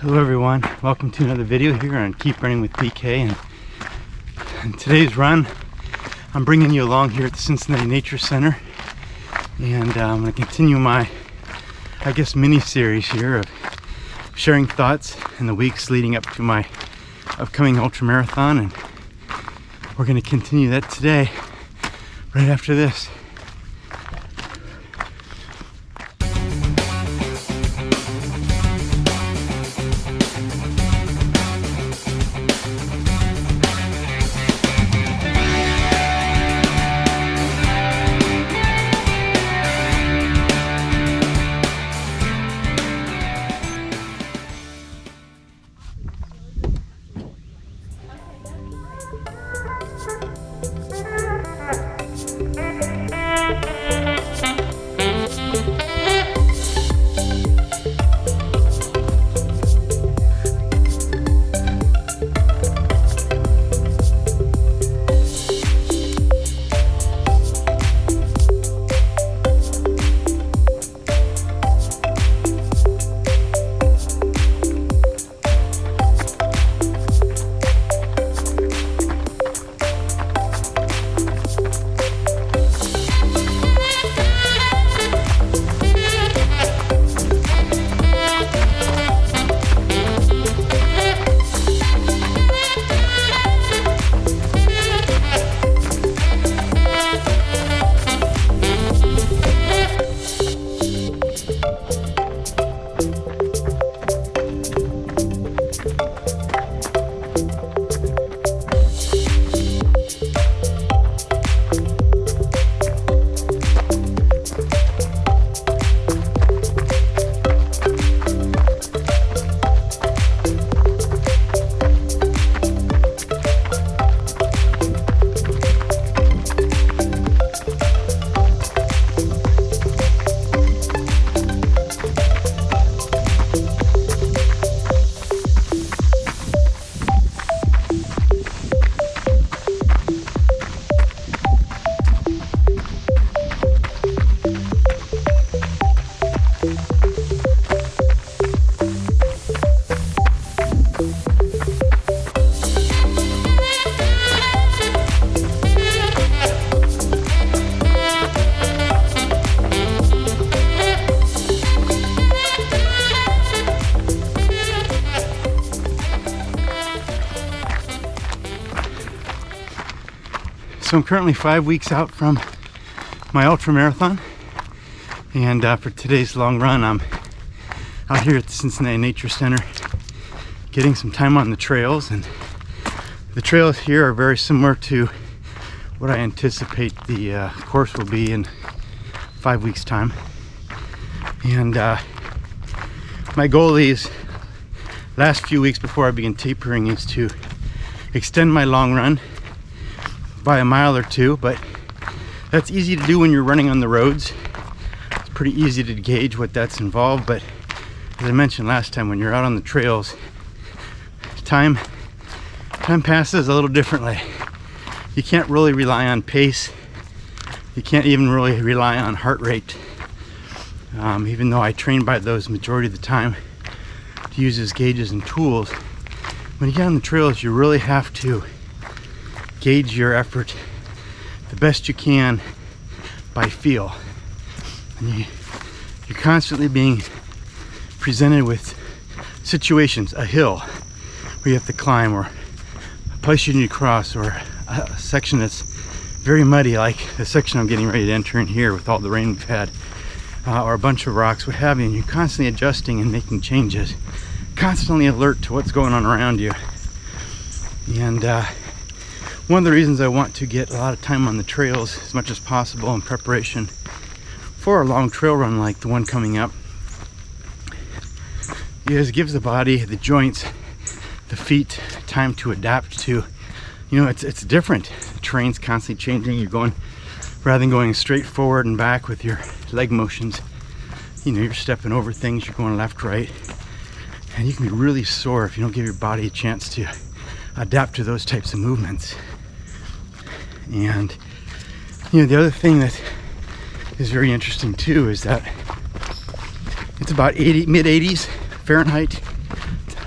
Hello everyone, welcome to another video here on Keep Running with PK. And in today's run I'm bringing you along here at the Cincinnati Nature Center, and I'm going to continue my, I guess, mini series here of sharing thoughts in the weeks leading up to my upcoming ultramarathon, and we're going to continue that today right after this. So I'm currently 5 weeks out from my ultra marathon, and for today's long run I'm out here at the Cincinnati Nature Center getting some time on the trails. And the trails here are very similar to what I anticipate the course will be in 5 weeks time. And my goal these last few weeks before I begin tapering is to extend my long run by a mile or two, but that's easy to do when you're running on the roads. It's pretty easy to gauge what that's involved, but as I mentioned last time, when you're out on the trails, time passes a little differently. You can't really rely on pace. You can't even really rely on heart rate, even though I train by those majority of the time to use as gauges and tools. When you get on the trails, you really have to gauge your effort the best you can by feel. And you're constantly being presented with situations, a hill where you have to climb, or a place you need to cross, or a section that's very muddy like the section I'm getting ready to enter in here with all the rain we've had, or a bunch of rocks, what have you. And you're constantly adjusting and making changes, constantly alert to what's going on around you. And one of the reasons I want to get a lot of time on the trails as much as possible in preparation for a long trail run like the one coming up is it gives the body, the joints, the feet time to adapt to, it's different. The terrain's constantly changing. You're going, rather than going straight forward and back with your leg motions, you're stepping over things, you're going left, right, and you can be really sore if you don't give your body a chance to adapt to those types of movements. And the other thing that is very interesting too is that it's about mid 80s Fahrenheit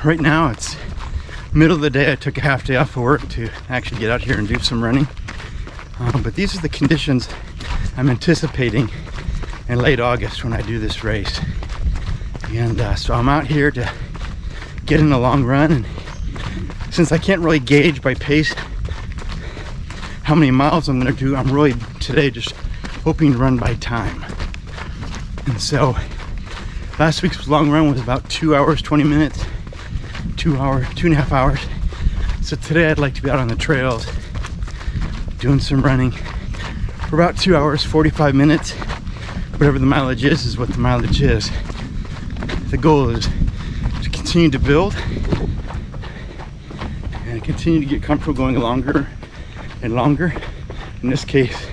right now it's middle of the day. I took a half day off of work to actually get out here and do some running. But these are the conditions I'm anticipating in late August when I do this race. And so I'm out here to get in a long run, and since I can't really gauge by pace how many miles I'm going to do, I'm really today just hoping to run by time. And so last week's long run was about 2 hours 20 minutes, 2.5 hours. So today I'd like to be out on the trails doing some running for about 2 hours 45 minutes. Whatever the mileage is what the mileage is. The goal is to continue to build and continue to get comfortable going longer and longer, in this case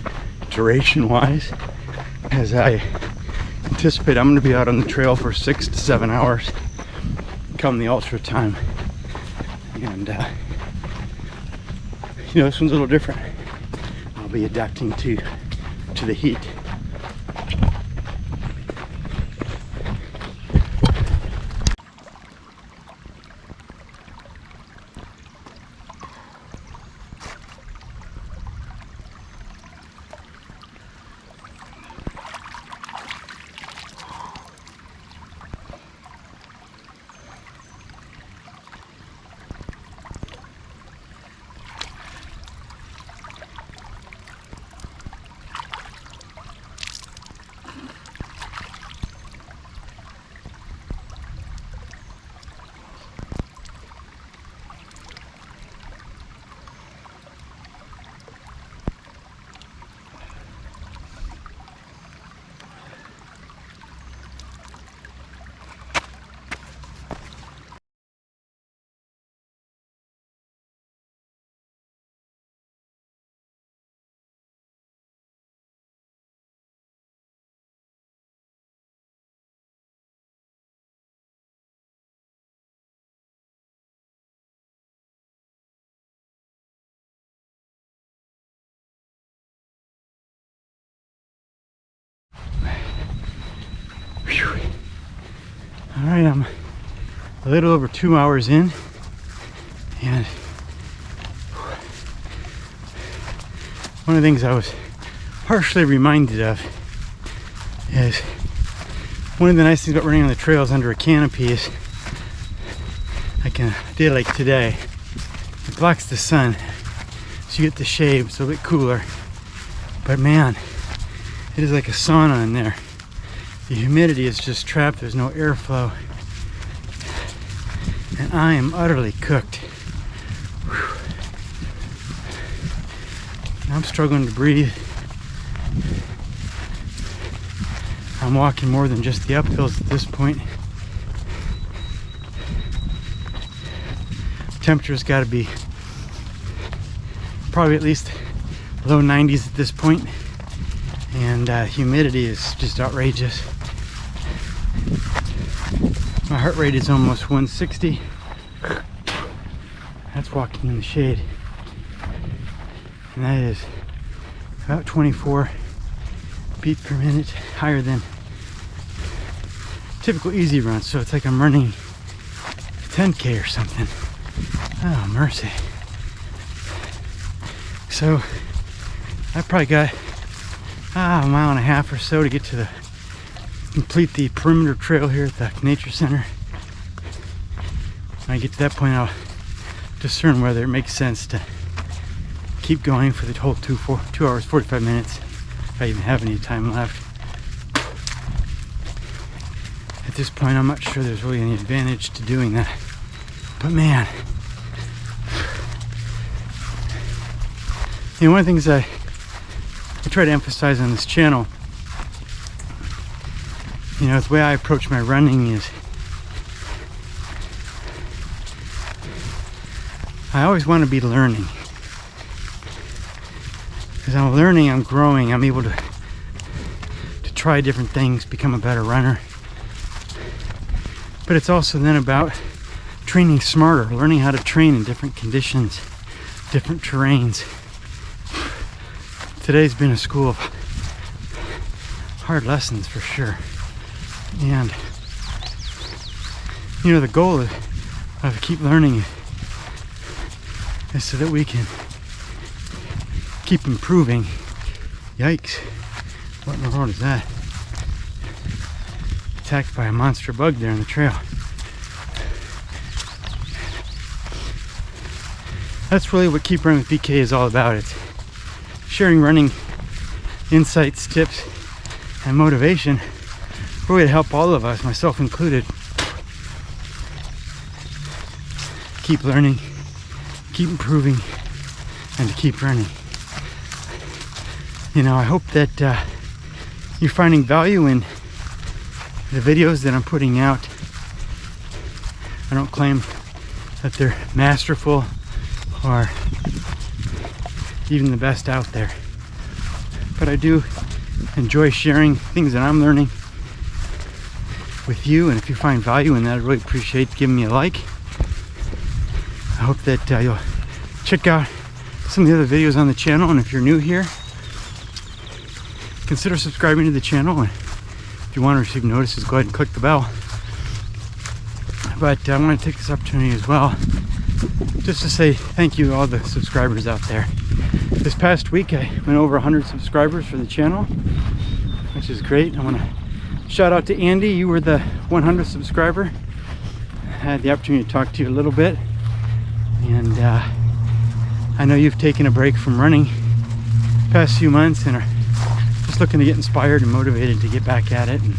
duration wise, as I anticipate I'm going to be out on the trail for 6 to 7 hours come the ultra time. And this one's a little different. I'll be adapting to the heat. All right, I'm a little over 2 hours in, and one of the things I was partially reminded of is one of the nice things about running on the trails under a canopy is like a day like today, it blocks the sun, so you get the shade. It's a bit cooler, but man, it is like a sauna in there. The humidity is just trapped, there's no airflow, and I am utterly cooked. Whew. I'm struggling to breathe. I'm walking more than just the uphills at this point. Temperature's got to be probably at least low 90s at this point, and humidity is just outrageous. My heart rate is almost 160. That's walking in the shade, and that is about 24 beat per minute, higher than typical easy run. So it's like I'm running 10K or something. Oh mercy. So I probably got a mile and a half or so to get to complete the perimeter trail here at the Nature Center. When I get to that point, I'll discern whether it makes sense to keep going for the whole 2 hours 45 minutes if I even have any time left. At this point, I'm not sure there's really any advantage to doing that, but man, one of the things I try to emphasize on this channel, the way I approach my running is I always want to be learning. As I'm learning, I'm growing, I'm able to try different things, become a better runner. But it's also then about training smarter, learning how to train in different conditions, different terrains. Today's been a school of hard lessons for sure. And the goal I have to keep learning it. Is so that we can keep improving. Yikes. What in the world is that? Attacked by a monster bug there on the trail. That's really what Keep Running with BK is all about. It's sharing running insights, tips, and motivation really to help all of us, myself included, keep learning, keep improving, and to keep running. You know, I hope that you're finding value in the videos that I'm putting out. I don't claim that they're masterful or even the best out there, but I do enjoy sharing things that I'm learning with you, and if you find value in that, I really appreciate giving me a like. I hope that you'll check out some of the other videos on the channel, and if you're new here, consider subscribing to the channel, and if you want to receive notices, go ahead and click the bell. But I want to take this opportunity as well just to say thank you to all the subscribers out there. This past week I went over 100 subscribers for the channel, which is great. I want to shout out to Andy. You were the 100th subscriber. I had the opportunity to talk to you a little bit, and I know you've taken a break from running the past few months and are just looking to get inspired and motivated to get back at it, and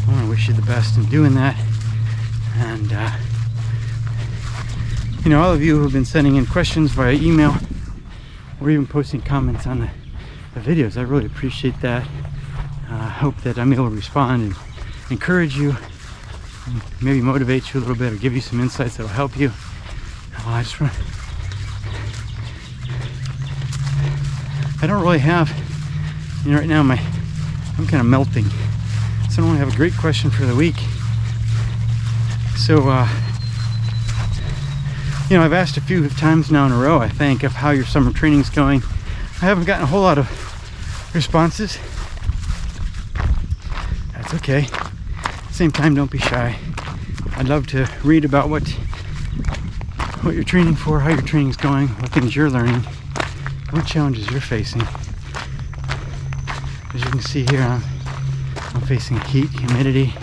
I want to wish you the best in doing that. And you know, all of you who have been sending in questions via email or even posting comments on the videos, I really appreciate that. I hope that I'm able to respond and encourage you, and maybe motivate you a little bit, or give you some insights that will help you. I just want, I don't really have, you know, right now I'm kind of melting, so I don't really have a great question for the week. So you know, I've asked a few times now in a row, I think, of how your summer training's going. I haven't gotten a whole lot of responses. That's okay. At the same time, don't be shy. I'd love to read about what you're training for, how your training's going, what things you're learning, what challenges you're facing. As you can see here, I'm facing heat, humidity,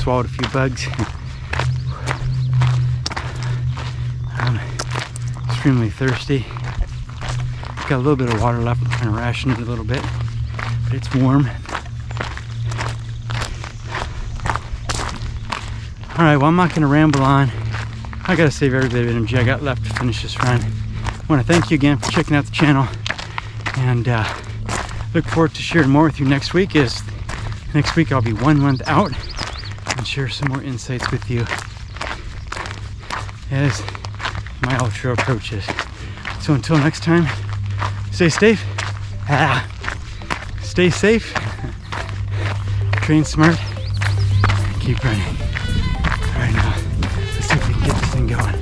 swallowed a few bugs. I'm extremely thirsty. Got a little bit of water left. I'm trying to ration it a little bit, but it's warm. Alright, well, I'm not going to ramble on. I got to save every bit of energy I got left to finish this run. I want to thank you again for checking out the channel, and look forward to sharing more with you next week. Next week I'll be 1 month out and share some more insights with you as my ultra approaches. So until next time, stay safe. Stay safe. Train smart. Keep running. All right, now let's see if we can get this thing going.